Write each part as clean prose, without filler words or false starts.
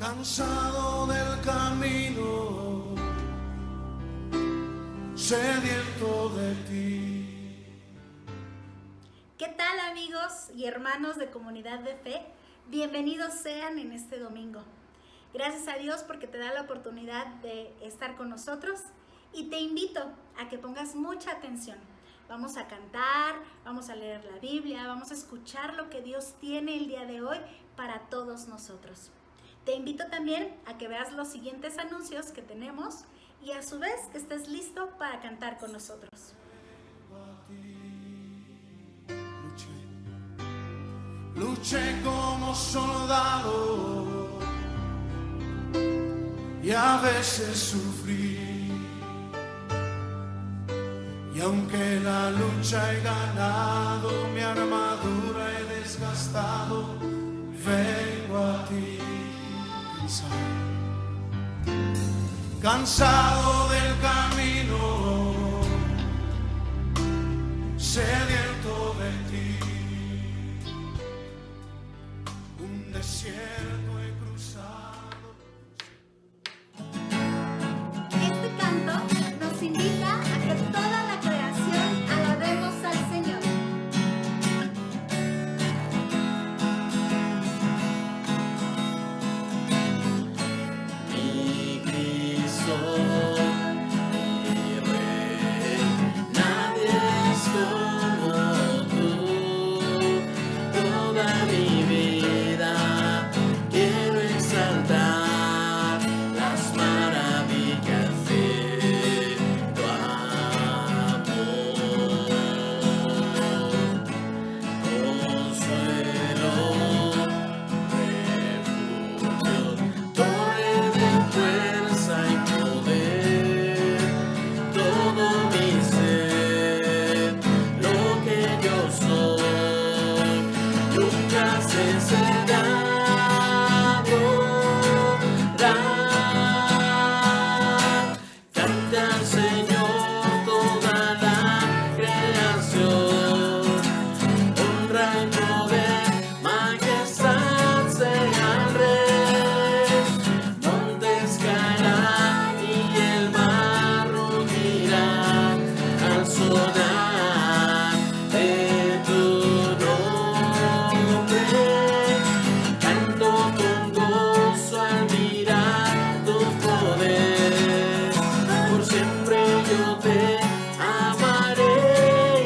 Cansado del camino, sediento de ti. ¿Qué tal, amigos y hermanos de Comunidad de Fe? Bienvenidos sean en este domingo. Gracias a Dios porque te da la oportunidad de estar con nosotros y te invito a que pongas mucha atención. Vamos a cantar, vamos a leer la Biblia, vamos a escuchar lo que Dios tiene el día de hoy para todos nosotros. Te invito también a que veas los siguientes anuncios que tenemos y a su vez que estés listo para cantar con nosotros. Luché como soldado y a veces sufrí, y aunque la lucha he ganado, mi armadura he desgastado, vengo a ti cansado del camino, sediento de ti. Un desierto he cruzado. Este canto nos invita a que toda la creación alabemos al Señor. Mi Cristo, mi Rey, nadie es como tú. Toda mi vida quiero exaltar las maravillas de tu amor. Consuelo, refugio, torre de fuerza y poder, todo mi ser, lo que yo soy, nunca cesará de adorar. Cante al Señor toda la creación, honra y poder, majestad sea al Rey. Montes caerán y el mar rugirá al sonar de tu nombre. Canto con gozo al mirar tu poder. Por siempre yo te amaré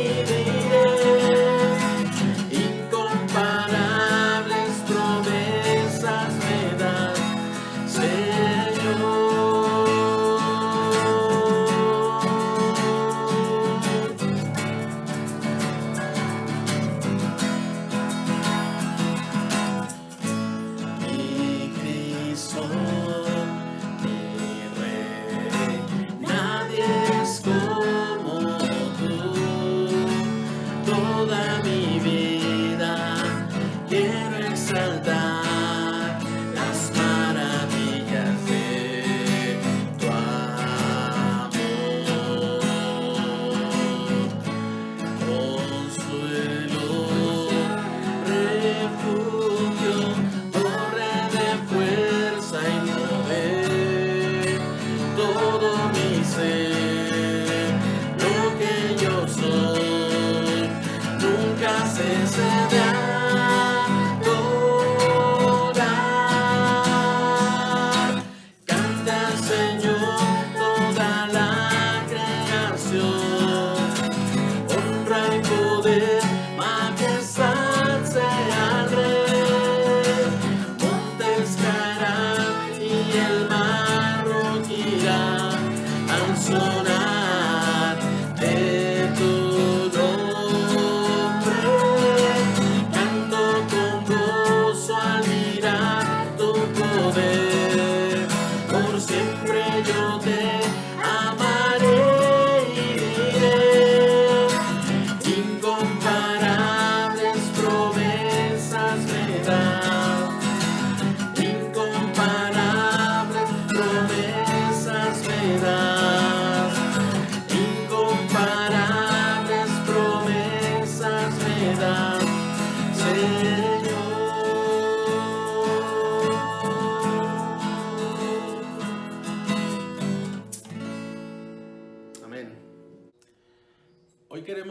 y diré, incomparables promesas me das, Señor. Mi Cristo, mi Rey, nadie es como tú. Toda mi vida quiero exaltar las maravillas de tu amor. Consuelo, refugio, torre de fuerza y poder, todo mi ser, lo que yo soy, nunca cesará de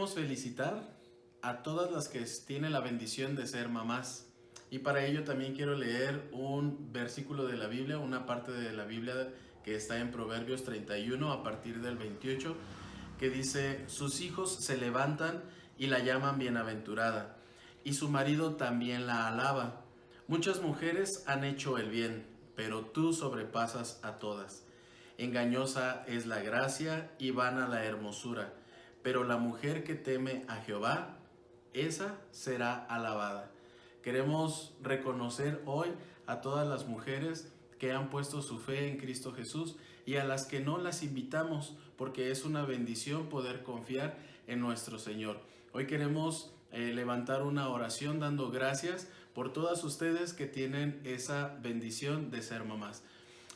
queremos felicitar a todas las que tienen la bendición de ser mamás. Y para ello también quiero leer un versículo de la Biblia, una parte de la Biblia que está en Proverbios 31 a partir del 28, que dice: sus hijos se levantan y la llaman bienaventurada, y su marido también la alaba. Muchas mujeres han hecho el bien, pero tú sobrepasas a todas. Engañosa es la gracia y vana la hermosura, pero la mujer que teme a Jehová, esa será alabada. Queremos reconocer hoy a todas las mujeres que han puesto su fe en Cristo Jesús, y a las que no, las invitamos, porque es una bendición poder confiar en nuestro Señor. Hoy queremos levantar una oración dando gracias por todas ustedes que tienen esa bendición de ser mamás.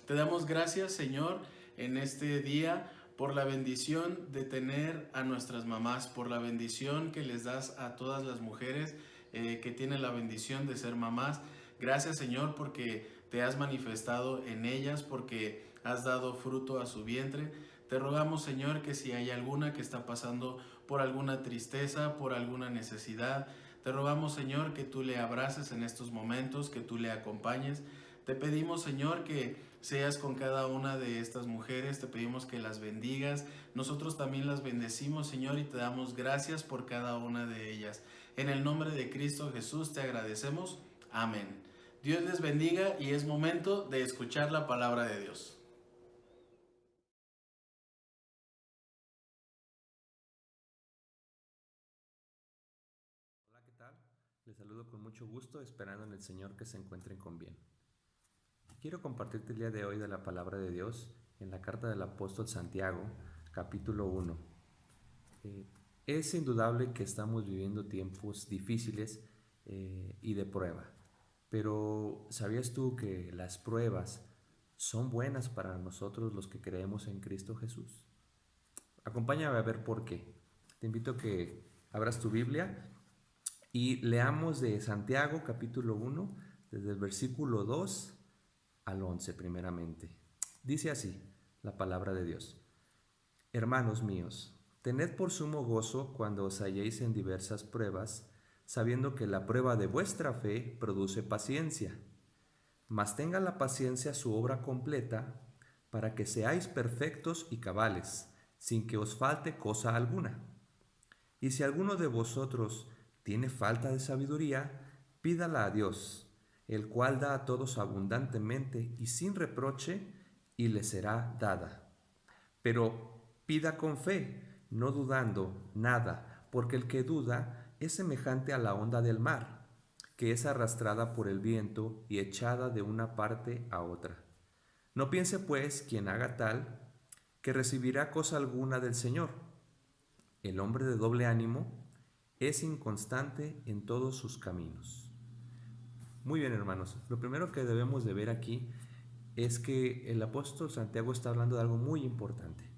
Te damos gracias, Señor, en este día por la bendición de tener a nuestras mamás, por la bendición que les das a todas las mujeres que tienen la bendición de ser mamás. Gracias, Señor, porque te has manifestado en ellas, porque has dado fruto a su vientre. Te rogamos, Señor, que si hay alguna que está pasando por alguna tristeza, por alguna necesidad, te rogamos, Señor, que tú le abraces en estos momentos, que tú le acompañes. Te pedimos, Señor, que seas con cada una de estas mujeres, te pedimos que las bendigas. Nosotros también las bendecimos, Señor, y te damos gracias por cada una de ellas. En el nombre de Cristo Jesús te agradecemos. Amén. Dios les bendiga y es momento de escuchar la palabra de Dios. Hola, ¿qué tal? Les saludo con mucho gusto, esperando en el Señor que se encuentren con bien. Quiero compartirte el día de hoy de la palabra de Dios en la carta del apóstol Santiago, capítulo 1. Es indudable que estamos viviendo tiempos difíciles y de prueba, pero ¿sabías tú que las pruebas son buenas para nosotros los que creemos en Cristo Jesús? Acompáñame a ver por qué. Te invito a que abras tu Biblia y leamos de Santiago capítulo 1, desde el versículo 2 al 11 primeramente. Dice así la palabra de Dios: hermanos míos, tened por sumo gozo cuando os halléis en diversas pruebas, sabiendo que la prueba de vuestra fe produce paciencia. Mas tenga la paciencia su obra completa, para que seáis perfectos y cabales, sin que os falte cosa alguna. Y si alguno de vosotros tiene falta de sabiduría, pídala a Dios, el cual da a todos abundantemente y sin reproche, y le será dada. Pero pida con fe, no dudando nada, porque el que duda es semejante a la onda del mar, que es arrastrada por el viento y echada de una parte a otra. No piense pues quien haga tal, que recibirá cosa alguna del Señor. El hombre de doble ánimo es inconstante en todos sus caminos. Muy bien, hermanos, lo primero que debemos de ver aquí es que el apóstol Santiago está hablando de algo muy importante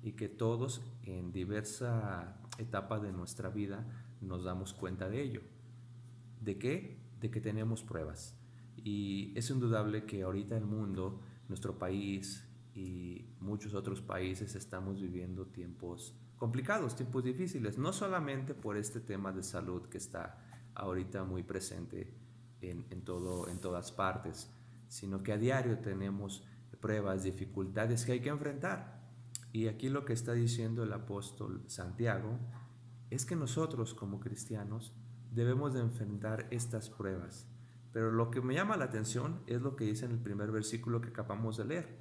y que todos en diversa etapa de nuestra vida nos damos cuenta de ello. ¿De qué? De que tenemos pruebas. Y es indudable que ahorita el mundo, nuestro país y muchos otros países estamos viviendo tiempos complicados, tiempos difíciles, no solamente por este tema de salud que está ahorita muy presente en todas partes, sino que a diario tenemos pruebas, dificultades que hay que enfrentar. Y aquí lo que está diciendo el apóstol Santiago es que nosotros como cristianos debemos de enfrentar estas pruebas. Pero lo que me llama la atención es lo que dice en el primer versículo que acabamos de leer.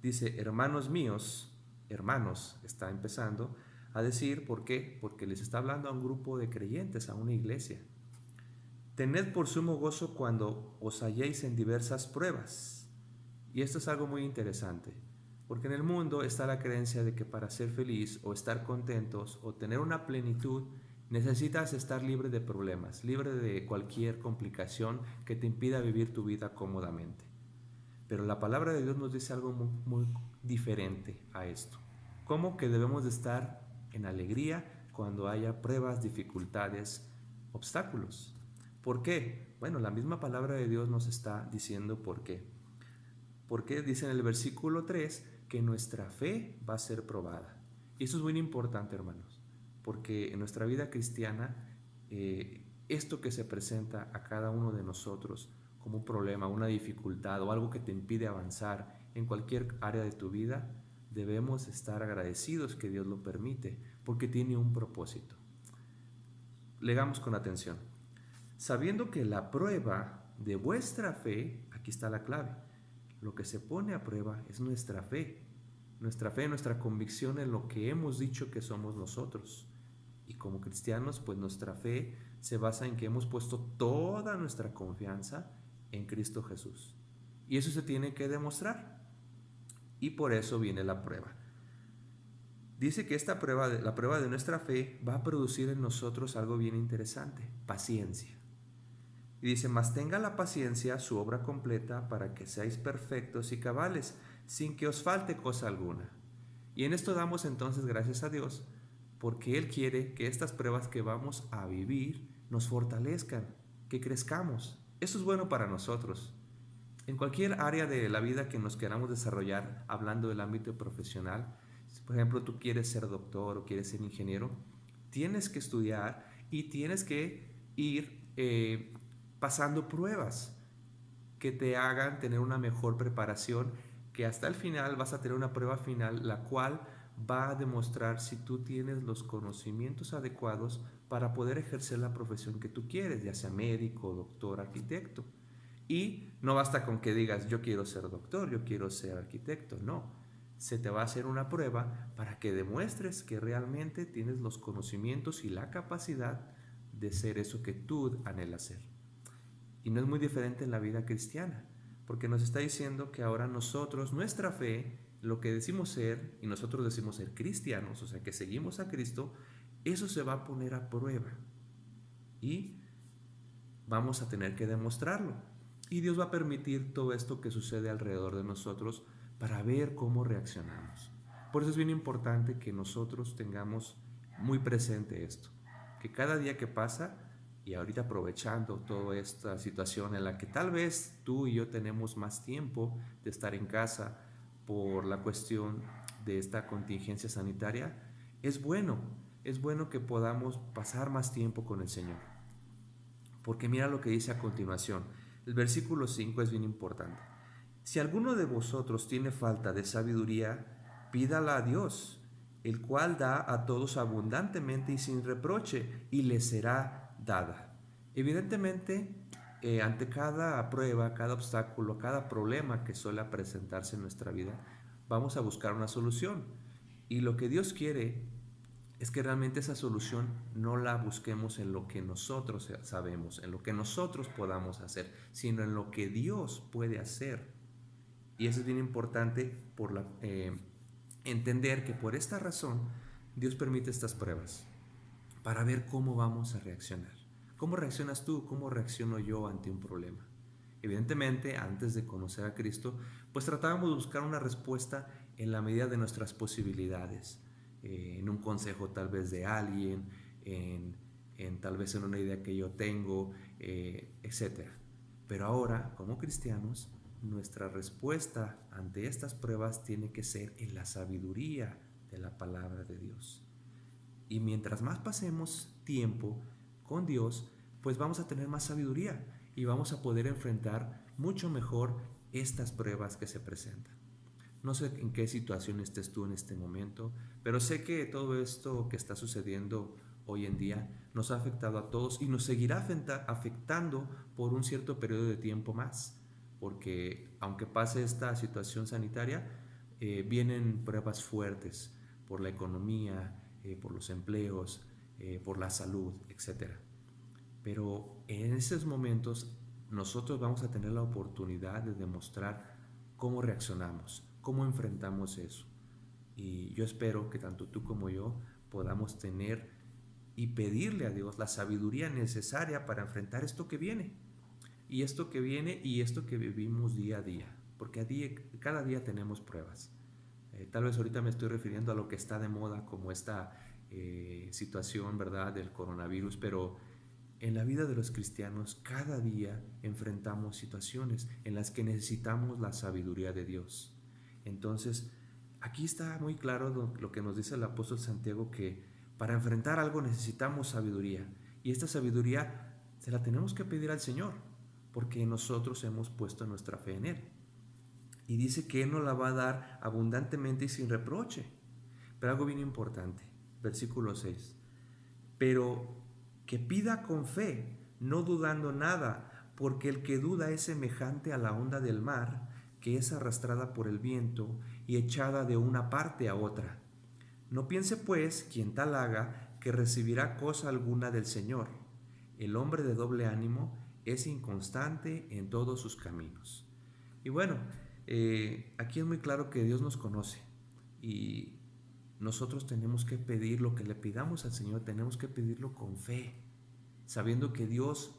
Dice: hermanos míos, hermanos, está empezando a decir, ¿por qué? Porque les está hablando a un grupo de creyentes, a una iglesia. Tened por sumo gozo cuando os halléis en diversas pruebas. Y esto es algo muy interesante, porque en el mundo está la creencia de que para ser feliz o estar contentos o tener una plenitud, necesitas estar libre de problemas, libre de cualquier complicación que te impida vivir tu vida cómodamente. Pero la palabra de Dios nos dice algo muy diferente a esto. ¿Cómo que debemos de estar en alegría cuando haya pruebas, dificultades, obstáculos? ¿Por qué? Bueno, la misma palabra de Dios nos está diciendo por qué. Porque dice en el versículo 3 que nuestra fe va a ser probada. Y eso es muy importante, hermanos, porque en nuestra vida cristiana, esto que se presenta a cada uno de nosotros como un problema, una dificultad o algo que te impide avanzar en cualquier área de tu vida, debemos estar agradecidos que Dios lo permite, porque tiene un propósito. Leamos con atención. Sabiendo que la prueba de vuestra fe, aquí está la clave, lo que se pone a prueba es nuestra fe, nuestra convicción en lo que hemos dicho que somos nosotros. Y como cristianos, pues nuestra fe se basa en que hemos puesto toda nuestra confianza en Cristo Jesús. Y eso se tiene que demostrar. Y por eso viene la prueba. Dice que esta prueba, la prueba de nuestra fe, va a producir en nosotros algo bien interesante: paciencia. Y dice: mas tenga la paciencia su obra completa, para que seáis perfectos y cabales, sin que os falte cosa alguna. Y en esto damos entonces gracias a Dios, porque Él quiere que estas pruebas que vamos a vivir nos fortalezcan, que crezcamos. Eso es bueno para nosotros. En cualquier área de la vida que nos queramos desarrollar, hablando del ámbito profesional, si por ejemplo tú quieres ser doctor o quieres ser ingeniero, tienes que estudiar y tienes que ir pasando pruebas que te hagan tener una mejor preparación, que hasta el final vas a tener una prueba final, la cual va a demostrar si tú tienes los conocimientos adecuados para poder ejercer la profesión que tú quieres, ya sea médico, doctor, arquitecto. Y no basta con que digas: yo quiero ser doctor, yo quiero ser arquitecto. No, se te va a hacer una prueba para que demuestres que realmente tienes los conocimientos y la capacidad de ser eso que tú anhelas ser. Y no es muy diferente en la vida cristiana, porque nos está diciendo que ahora nosotros, nuestra fe, lo que decimos ser, y nosotros decimos ser cristianos, o sea que seguimos a Cristo, eso se va a poner a prueba y vamos a tener que demostrarlo. Y Dios va a permitir todo esto que sucede alrededor de nosotros para ver cómo reaccionamos. Por eso es bien importante que nosotros tengamos muy presente esto, que cada día que pasa, y ahorita aprovechando toda esta situación en la que tal vez tú y yo tenemos más tiempo de estar en casa por la cuestión de esta contingencia sanitaria, es bueno que podamos pasar más tiempo con el Señor. Porque mira lo que dice a continuación. El versículo 5 es bien importante. Si alguno de vosotros tiene falta de sabiduría, pídala a Dios, el cual da a todos abundantemente y sin reproche, y le será dada. Evidentemente, ante cada prueba, cada obstáculo, cada problema que suele presentarse en nuestra vida, vamos a buscar una solución. Y lo que Dios quiere es que realmente esa solución no la busquemos en lo que nosotros sabemos, en lo que nosotros podamos hacer, sino en lo que Dios puede hacer. Y eso es bien importante entender que por esta razón Dios permite estas pruebas para ver cómo vamos a reaccionar. ¿Cómo reaccionas tú? ¿Cómo reacciono yo ante un problema? Evidentemente, antes de conocer a Cristo, pues tratábamos de buscar una respuesta en la medida de nuestras posibilidades, en un consejo tal vez de alguien, tal vez en una idea que yo tengo, etc. Pero ahora, como cristianos, nuestra respuesta ante estas pruebas tiene que ser en la sabiduría de la palabra de Dios. Y mientras más pasemos tiempo con Dios, pues vamos a tener más sabiduría y vamos a poder enfrentar mucho mejor estas pruebas que se presentan. No sé en qué situación estés tú en este momento, pero sé que todo esto que está sucediendo hoy en día nos ha afectado a todos y nos seguirá afectando por un cierto periodo de tiempo más, porque aunque pase esta situación sanitaria, vienen pruebas fuertes por la economía, por los empleos, por la salud, etc. Pero en esos momentos nosotros vamos a tener la oportunidad de demostrar cómo reaccionamos, cómo enfrentamos eso. Y yo espero que tanto tú como yo podamos tener y pedirle a Dios la sabiduría necesaria para enfrentar esto que viene. Y esto que viene y esto que vivimos día a día. Porque cada día tenemos pruebas. Tal vez ahorita me estoy refiriendo a lo que está de moda como esta situación, ¿verdad?, del coronavirus, pero en la vida de los cristianos cada día enfrentamos situaciones en las que necesitamos la sabiduría de Dios. Entonces, aquí está muy claro lo que nos dice el apóstol Santiago, que Para enfrentar algo necesitamos sabiduría. Y esta sabiduría se la tenemos que pedir al Señor, porque nosotros hemos puesto nuestra fe en Él. Y dice que Él nos la va a dar abundantemente y sin reproche. Pero algo bien importante, versículo 6. Pero que pida con fe, no dudando nada, porque el que duda es semejante a la onda del mar, que es arrastrada por el viento y echada de una parte a otra. No piense pues quien tal haga que recibirá cosa alguna del Señor. El hombre de doble ánimo es inconstante en todos sus caminos. Y bueno, aquí es muy claro que Dios nos conoce y nosotros tenemos que pedir lo que le pidamos al Señor, tenemos que pedirlo con fe, sabiendo que Dios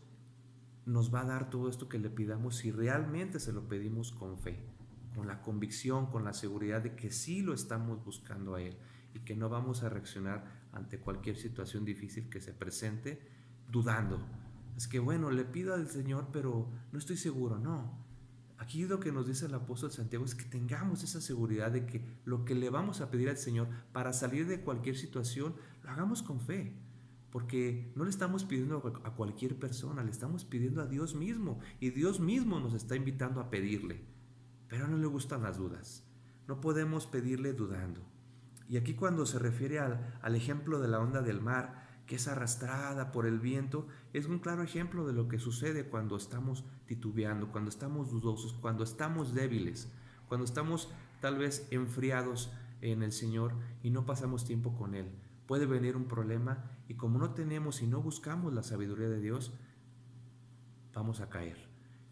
nos va a dar todo esto que le pidamos si realmente se lo pedimos con fe, con la convicción, con la seguridad de que sí lo estamos buscando a Él y que no vamos a reaccionar ante cualquier situación difícil que se presente dudando. Es que bueno, le pido al Señor, pero no estoy seguro. No, aquí lo que nos dice el apóstol Santiago es que tengamos esa seguridad de que lo que le vamos a pedir al Señor para salir de cualquier situación, lo hagamos con fe. Porque no le estamos pidiendo a cualquier persona, le estamos pidiendo a Dios mismo. Y Dios mismo nos está invitando a pedirle. Pero no le gustan las dudas. No podemos pedirle dudando. Y aquí cuando se refiere al ejemplo de la onda del mar, que es arrastrada por el viento, es un claro ejemplo de lo que sucede cuando estamos titubeando, cuando estamos dudosos, cuando estamos débiles, cuando estamos tal vez enfriados en el Señor y no pasamos tiempo con Él. Puede venir un problema y como no tenemos y no buscamos la sabiduría de Dios, vamos a caer.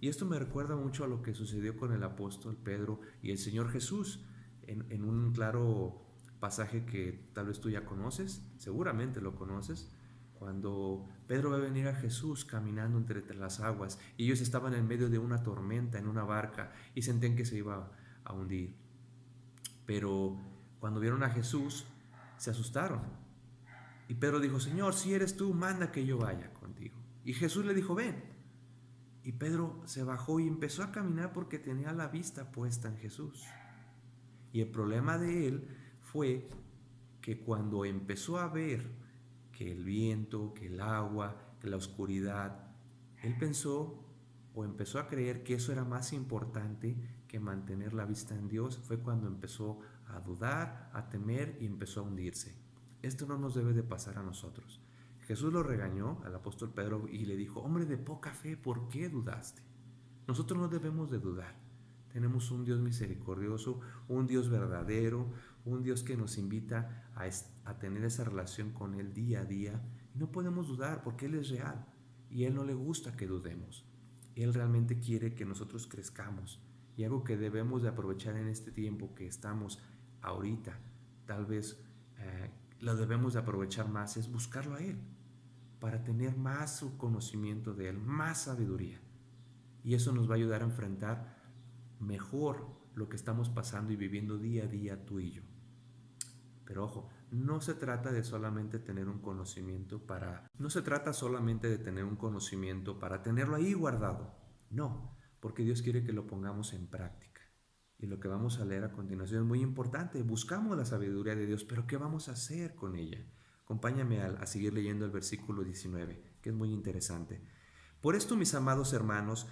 Y esto me recuerda mucho a lo que sucedió con el apóstol Pedro y el Señor Jesús en un claro pasaje que tal vez tú ya conoces, seguramente lo conoces, cuando Pedro ve venir a Jesús caminando entre las aguas y ellos estaban en medio de una tormenta en una barca y sentían que se iba a hundir. Pero cuando vieron a Jesús, se asustaron. Y Pedro dijo: Señor, si eres tú, manda que yo vaya contigo. Y Jesús le dijo: ven. Y Pedro se bajó y empezó a caminar porque tenía la vista puesta en Jesús. Y el problema de él fue que cuando empezó a ver que el viento, que el agua, que la oscuridad, él pensó o empezó a creer que eso era más importante que mantener la vista en Dios. Fue cuando empezó a dudar, a temer y empezó a hundirse. Esto no nos debe de pasar a nosotros. Jesús lo regañó al apóstol Pedro y le dijo: hombre de poca fe, ¿por qué dudaste? Nosotros no debemos de dudar. Tenemos un Dios misericordioso, un Dios verdadero, un Dios que nos invita a tener esa relación con Él día a día. Y no podemos dudar porque Él es real y a Él no le gusta que dudemos. Él realmente quiere que nosotros crezcamos. Y algo que debemos de aprovechar en este tiempo que estamos ahorita, tal vez lo debemos de aprovechar más, es buscarlo a Él, para tener más conocimiento de Él, más sabiduría. Y eso nos va a ayudar a enfrentar mejor lo que estamos pasando y viviendo día a día tú y yo. Pero ojo, no se trata de solamente tener un conocimiento para tenerlo ahí guardado. No, porque Dios quiere que lo pongamos en práctica. Y lo que vamos a leer a continuación es muy importante. Buscamos la sabiduría de Dios, pero ¿qué vamos a hacer con ella? Acompáñame a seguir leyendo el versículo 19, que es muy interesante. Por esto, mis amados hermanos,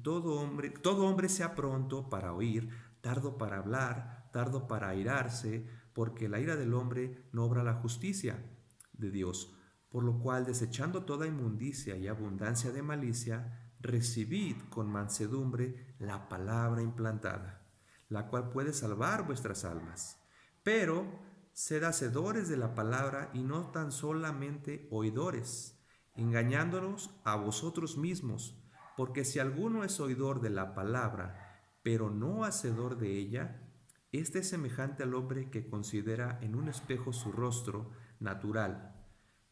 todo hombre sea pronto para oír, tardo para hablar, tardo para airarse, porque la ira del hombre no obra la justicia de Dios. Por lo cual, desechando toda inmundicia y abundancia de malicia, recibid con mansedumbre la palabra implantada, la cual puede salvar vuestras almas. Pero sed hacedores de la palabra y no tan solamente oidores, engañándonos a vosotros mismos, porque si alguno es oidor de la palabra, pero no hacedor de ella, este es semejante al hombre que considera en un espejo su rostro natural,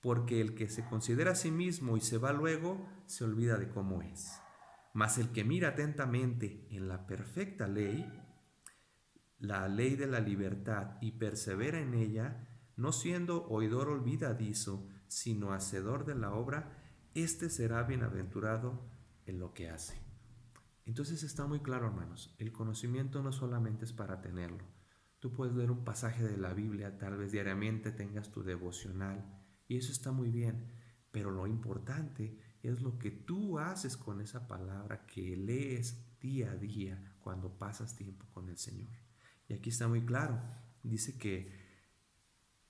porque el que se considera a sí mismo y se va luego, se olvida de cómo es. Mas el que mira atentamente en la perfecta ley, la ley de la libertad, y persevera en ella, no siendo oidor olvidadizo, sino hacedor de la obra, éste será bienaventurado en lo que hace. Entonces está muy claro, hermanos, el conocimiento no solamente es para tenerlo. Tú puedes leer un pasaje de la Biblia, tal vez diariamente tengas tu devocional, y eso está muy bien, pero lo importante es lo que tú haces con esa palabra que lees día a día cuando pasas tiempo con el Señor. Y aquí está muy claro, dice que,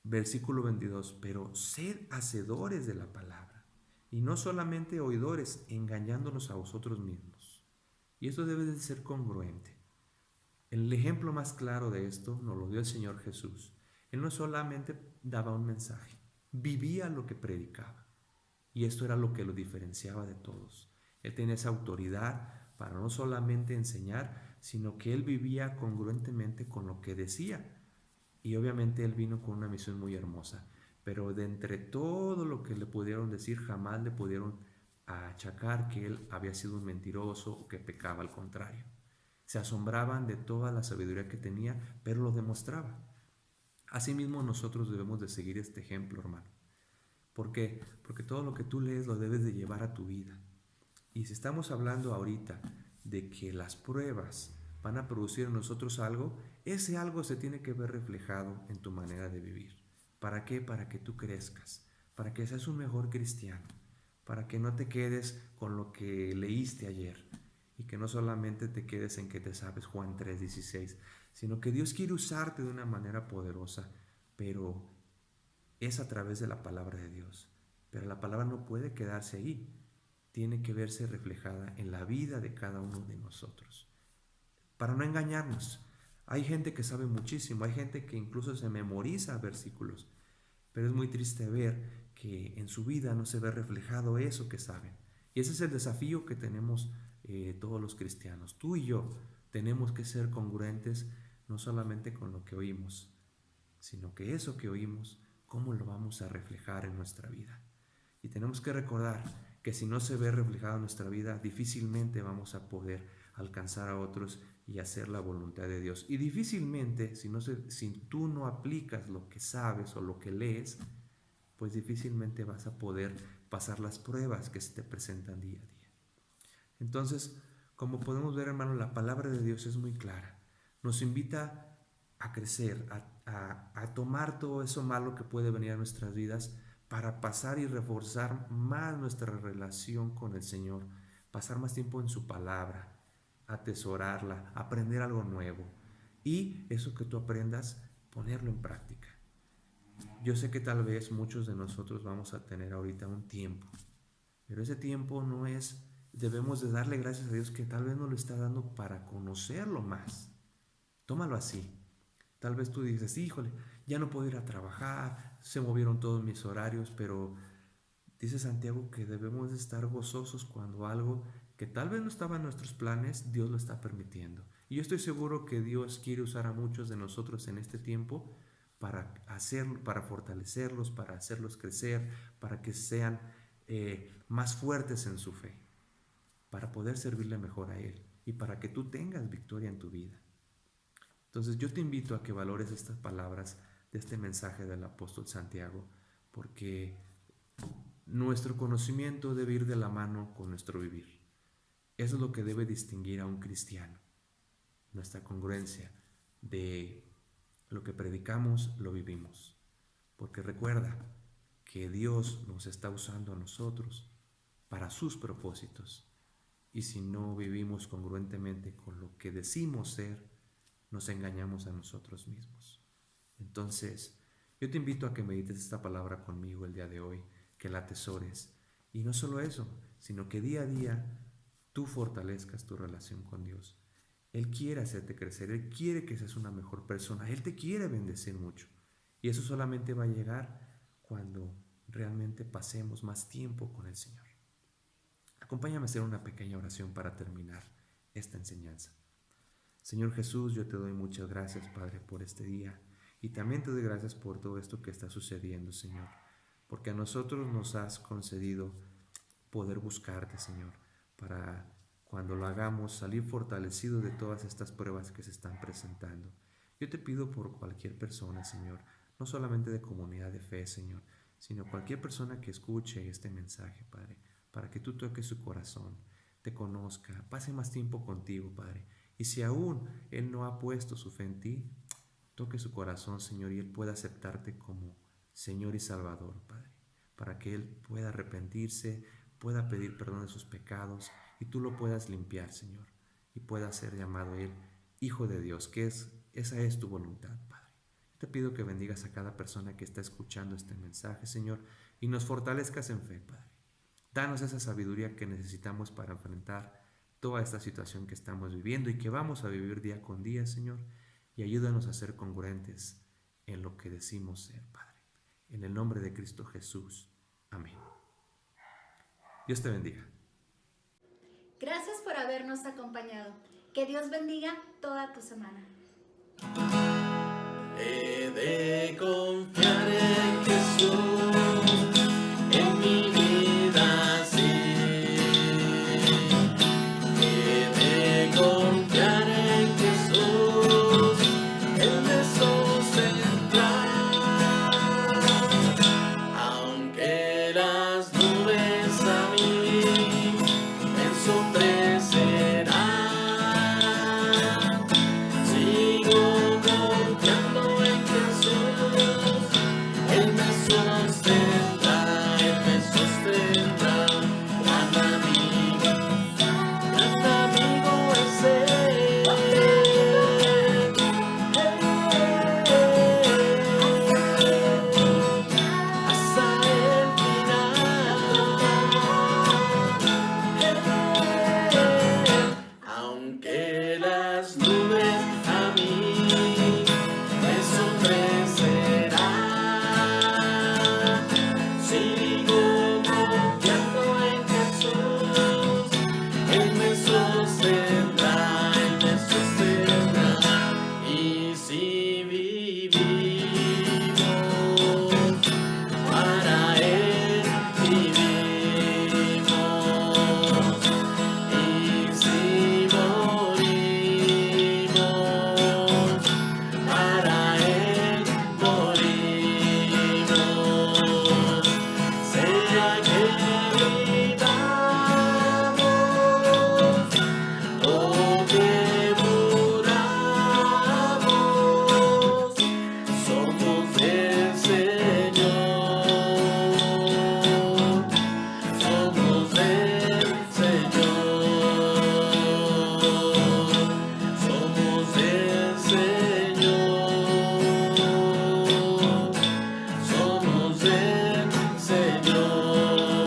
versículo 22, pero sed hacedores de la palabra, y no solamente oidores, engañándonos a vosotros mismos. Y esto debe de ser congruente. El ejemplo más claro de esto nos lo dio el Señor Jesús. Él no solamente daba un mensaje, vivía lo que predicaba. Y esto era lo que lo diferenciaba de todos. Él tenía esa autoridad para no solamente enseñar, sino que él vivía congruentemente con lo que decía. Y obviamente él vino con una misión muy hermosa. Pero de entre todo lo que le pudieron decir, jamás le pudieron achacar que él había sido un mentiroso o que pecaba, al contrario. Se asombraban de toda la sabiduría que tenía, pero lo demostraba. Asimismo, nosotros debemos de seguir este ejemplo, hermano. ¿Por qué? Porque todo lo que tú lees lo debes de llevar a tu vida. Y si estamos hablando ahorita de que las pruebas van a producir en nosotros algo, ese algo se tiene que ver reflejado en tu manera de vivir. ¿Para qué? Para que tú crezcas, para que seas un mejor cristiano, para que no te quedes con lo que leíste ayer y que no solamente te quedes en que te sabes Juan 3:16, sino que Dios quiere usarte de una manera poderosa, pero es a través de la palabra de Dios. Pero la palabra no puede quedarse ahí, tiene que verse reflejada en la vida de cada uno de nosotros. Para no engañarnos, hay gente que sabe muchísimo, hay gente que incluso se memoriza versículos, pero es muy triste ver que en su vida no se ve reflejado eso que saben. Y ese es el desafío que tenemos todos los cristianos. Tú y yo tenemos que ser congruentes no solamente con lo que oímos, sino que eso que oímos, cómo lo vamos a reflejar en nuestra vida. Y tenemos que recordar que si no se ve reflejado en nuestra vida, difícilmente vamos a poder alcanzar a otros y hacer la voluntad de Dios. Y difícilmente, si tú no aplicas lo que sabes o lo que lees, pues difícilmente vas a poder pasar las pruebas que se te presentan día a día. Entonces, como podemos ver, hermano, la palabra de Dios es muy clara. Nos invita a crecer, a tomar todo eso malo que puede venir a nuestras vidas para pasar y reforzar más nuestra relación con el Señor, pasar más tiempo en su palabra, atesorarla, aprender algo nuevo y eso que tú aprendas, ponerlo en práctica. Yo sé que tal vez muchos de nosotros vamos a tener ahorita un tiempo, pero ese tiempo no es, debemos de darle gracias a Dios que tal vez nos lo está dando para conocerlo más. Tómalo así. Tal vez tú dices, híjole, ya no puedo ir a trabajar, se movieron todos mis horarios, pero dice Santiago que debemos de estar gozosos cuando algo que tal vez no estaba en nuestros planes, Dios lo está permitiendo. Y yo estoy seguro que Dios quiere usar a muchos de nosotros en este tiempo para fortalecerlos, para hacerlos crecer, para que sean más fuertes en su fe, para poder servirle mejor a Él y para que tú tengas victoria en tu vida. Entonces yo te invito a que valores estas palabras de este mensaje del apóstol Santiago, porque nuestro conocimiento debe ir de la mano con nuestro vivir. Eso es lo que debe distinguir a un cristiano, nuestra congruencia de lo que predicamos, lo vivimos. Porque recuerda que Dios nos está usando a nosotros para sus propósitos. Y si no vivimos congruentemente con lo que decimos ser, nos engañamos a nosotros mismos. Entonces, yo te invito a que medites esta palabra conmigo el día de hoy, que la atesores. Y no solo eso, sino que día a día tú fortalezcas tu relación con Dios. Él quiere hacerte crecer, Él quiere que seas una mejor persona, Él te quiere bendecir mucho. Y eso solamente va a llegar cuando realmente pasemos más tiempo con el Señor. Acompáñame a hacer una pequeña oración para terminar esta enseñanza. Señor Jesús, yo te doy muchas gracias, Padre, por este día. Y también te doy gracias por todo esto que está sucediendo, Señor. Porque a nosotros nos has concedido poder buscarte, Señor, para cuando lo hagamos salir fortalecidos de todas estas pruebas que se están presentando. Yo te pido por cualquier persona, Señor, no solamente de comunidad de fe, Señor, sino cualquier persona que escuche este mensaje, Padre, para que tú toques su corazón, te conozca, pase más tiempo contigo, Padre. Y si aún Él no ha puesto su fe en ti, toque su corazón, Señor, y Él pueda aceptarte como Señor y Salvador, Padre, para que Él pueda arrepentirse, pueda pedir perdón de sus pecados y tú lo puedas limpiar, Señor, y pueda ser llamado Él Hijo de Dios, esa es tu voluntad, Padre. Te pido que bendigas a cada persona que está escuchando este mensaje, Señor, y nos fortalezcas en fe, Padre. Danos esa sabiduría que necesitamos para enfrentar toda esta situación que estamos viviendo y que vamos a vivir día con día, Señor, y ayúdanos a ser congruentes en lo que decimos ser, Padre. En el nombre de Cristo Jesús. Amén. Dios te bendiga. Gracias por habernos acompañado. Que Dios bendiga toda tu semana. He de confiar en Jesús, en mi vida, sí. He de confiar en Jesús, Él me sostendrá. Aunque las nubes a mí me ensombrecerán, sigo confiando en Jesús. Él me sostendrá, Él me sostendrá. Gran amigo es Él. Hasta el final. Aunque las nubes a mí me ensombrecerán, sigo confiando en Jesús. Él me sostendrá, Él me sostendrá. Y si vivimos, para Él vivimos. Y si morimos, para Él morimos. Sea que vivamos o que muramos, somos del Señor. Somos del Señor. Somos del Señor. Somos del Señor.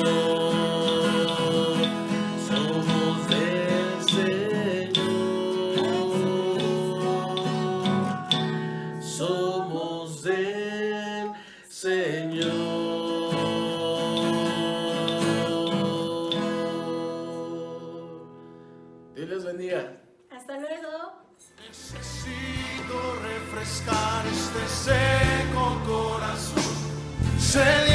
Somos del Señor. Somos del Señor. Dios les bendiga. Hasta luego. Necesito refrescar este seco corazón, sediento